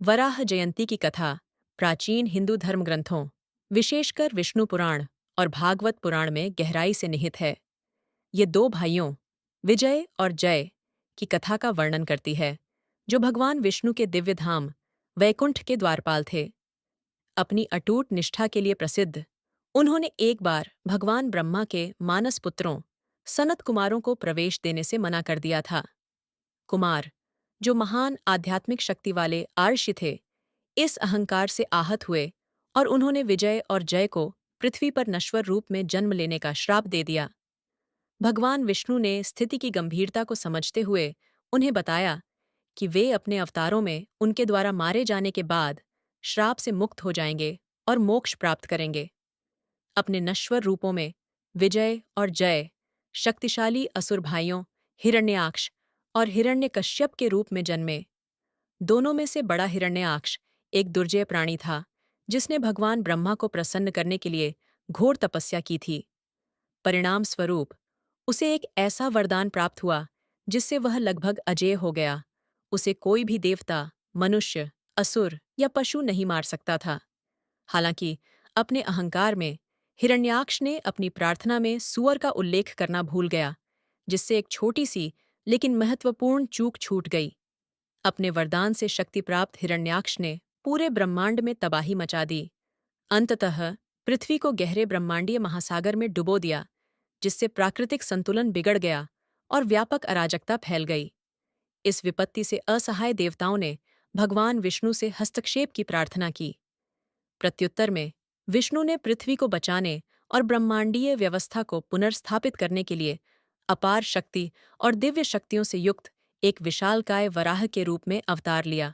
वराह जयंती की कथा प्राचीन हिंदू धर्म ग्रंथों, विशेषकर विष्णु पुराण और भागवत पुराण में गहराई से निहित है। ये दो भाइयों, विजय और जय, की कथा का वर्णन करती है, जो भगवान विष्णु के दिव्य धाम वैकुंठ के द्वारपाल थे। अपनी अटूट निष्ठा के लिए प्रसिद्ध, उन्होंने एक बार भगवान ब्रह्मा के मानस पुत्रों सनत कुमारों को प्रवेश देने से मना कर दिया था। कुमार, जो महान आध्यात्मिक शक्ति वाले आर्षि थे, इस अहंकार से आहत हुए और उन्होंने विजय और जय को पृथ्वी पर नश्वर रूप में जन्म लेने का श्राप दे दिया। भगवान विष्णु ने स्थिति की गंभीरता को समझते हुए उन्हें बताया कि वे अपने अवतारों में उनके द्वारा मारे जाने के बाद श्राप से मुक्त हो जाएंगे और मोक्ष प्राप्त करेंगे। अपने नश्वर रूपों में विजय और जय शक्तिशाली असुर भाइयों हिरण्याक्ष और हिरण्यकश्यप के रूप में जन्मे। दोनों में से बड़ा हिरण्याक्ष एक दुर्जय प्राणी था, जिसने भगवान ब्रह्मा को प्रसन्न करने के लिए घोर तपस्या की थी। परिणाम स्वरूप उसे एक ऐसा वरदान प्राप्त हुआ जिससे वह लगभग अजेय हो गया। उसे कोई भी देवता, मनुष्य, असुर या पशु नहीं मार सकता था। हालांकि अपने अहंकार में हिरण्याक्ष ने अपनी प्रार्थना में सूअर का उल्लेख करना भूल गया, जिससे एक छोटी सी लेकिन महत्वपूर्ण चूक छूट गई। अपने वरदान से शक्ति प्राप्त हिरण्याक्ष ने पूरे ब्रह्मांड में तबाही मचा दी। अंततः पृथ्वी को गहरे ब्रह्मांडीय महासागर में डुबो दिया, जिससे प्राकृतिक संतुलन बिगड़ गया और व्यापक अराजकता फैल गई। इस विपत्ति से असहाय देवताओं ने भगवान विष्णु से हस्तक्षेप की प्रार्थना की। प्रत्युत्तर में विष्णु ने पृथ्वी को बचाने और ब्रह्मांडीय व्यवस्था को पुनर्स्थापित करने के लिए अपार शक्ति और दिव्य शक्तियों से युक्त एक विशालकाय वराह के रूप में अवतार लिया।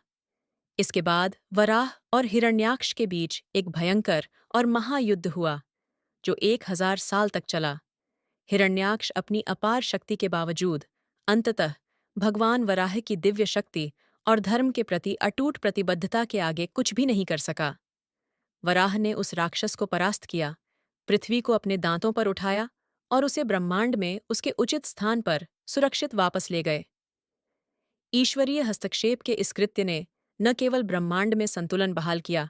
इसके बाद वराह और हिरण्याक्ष के बीच एक भयंकर और महायुद्ध हुआ, जो 1000 साल तक चला। हिरण्याक्ष अपनी अपार शक्ति के बावजूद अंततः भगवान वराह की दिव्य शक्ति और धर्म के प्रति अटूट प्रतिबद्धता के आगे कुछ भी नहीं कर सका। वराह ने उस राक्षस को परास्त किया, पृथ्वी को अपने दांतों पर उठाया और उसे ब्रह्मांड में उसके उचित स्थान पर सुरक्षित वापस ले गए। ईश्वरीय हस्तक्षेप के इस कृत्य ने न केवल ब्रह्मांड में संतुलन बहाल किया,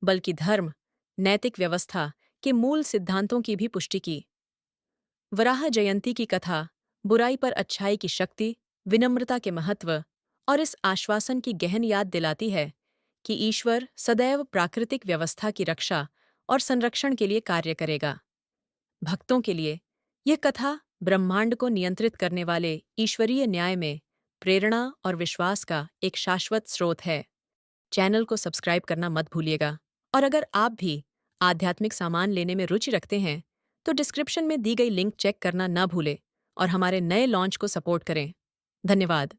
बल्कि धर्म, नैतिक व्यवस्था के मूल सिद्धांतों की भी पुष्टि की। वराह जयंती की कथा बुराई पर अच्छाई की शक्ति, विनम्रता के महत्व और इस आश्वासन की गहन याद दिलाती है कि ईश्वर सदैव प्राकृतिक व्यवस्था की रक्षा और संरक्षण के लिए कार्य करेगा। भक्तों के लिए यह कथा ब्रह्मांड को नियंत्रित करने वाले ईश्वरीय न्याय में प्रेरणा और विश्वास का एक शाश्वत स्रोत है। चैनल को सब्सक्राइब करना मत भूलिएगा, और अगर आप भी आध्यात्मिक सामान लेने में रुचि रखते हैं तो डिस्क्रिप्शन में दी गई लिंक चेक करना न भूलें और हमारे नए लॉन्च को सपोर्ट करें। धन्यवाद।